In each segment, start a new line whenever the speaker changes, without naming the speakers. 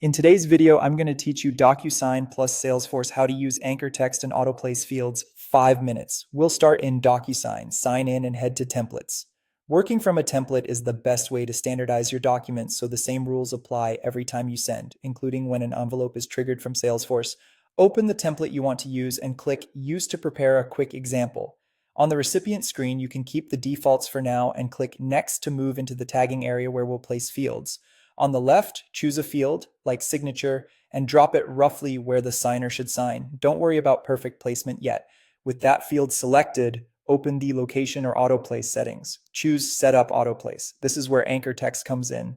In today's video, I'm going to teach you Docusign plus Salesforce how to use anchor text and autoplace fields 5 minutes. We'll start in Docusign, sign in and head to templates. Working from a template is the best way to standardize your documents so the same rules apply every time you send, including when an envelope is triggered from Salesforce. Open the template you want to use and click Use to prepare a quick example. On the recipient screen, you can keep the defaults for now and click Next to move into the tagging area where we'll place fields. On the left, choose a field, like signature, and drop it roughly where the signer should sign. Don't worry about perfect placement yet. With that field selected, open the location or autoplace settings. Choose Set up autoplace. This is where anchor text comes in.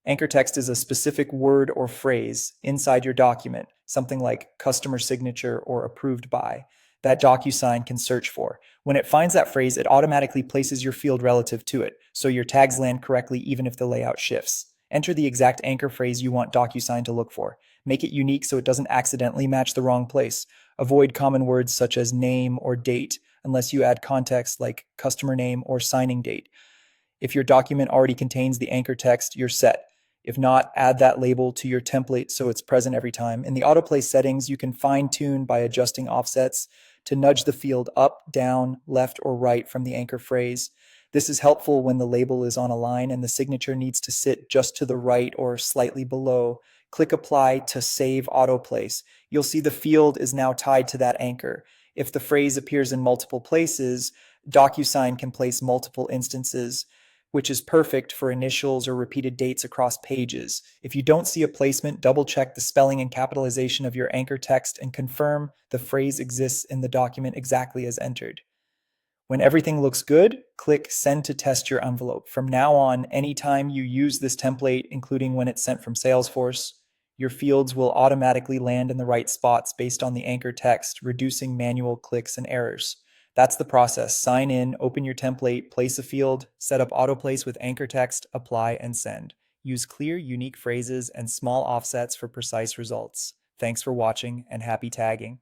Anchor text is a specific word or phrase inside your document, something like customer signature or approved by, that DocuSign can search for. When it finds that phrase, it automatically places your field relative to it, so your tags land correctly even if the layout shifts. Enter the exact anchor phrase you want DocuSign to look for. Make it unique so it doesn't accidentally match the wrong place. Avoid common words such as name or date unless you add context like customer name or signing date. If your document already contains the anchor text, you're set. If not, add that label to your template so it's present every time. In the autoplay settings, you can fine-tune by adjusting offsets to nudge the field up, down, left, or right from the anchor phrase. This is helpful when the label is on a line and the signature needs to sit just to the right or slightly below. Click Apply to save autoplace. You'll see the field is now tied to that anchor. If the phrase appears in multiple places, DocuSign can place multiple instances, which is perfect for initials or repeated dates across pages. If you don't see a placement, double check the spelling and capitalization of your anchor text and confirm the phrase exists in the document exactly as entered. When everything looks good, click Send to test your envelope. From now on, anytime you use this template, including when it's sent from Salesforce, your fields will automatically land in the right spots based on the anchor text, reducing manual clicks and errors. That's the process. Sign in, open your template, place a field, set up autoplace with anchor text, apply, and send. Use clear, unique phrases and small offsets for precise results. Thanks for watching and happy tagging.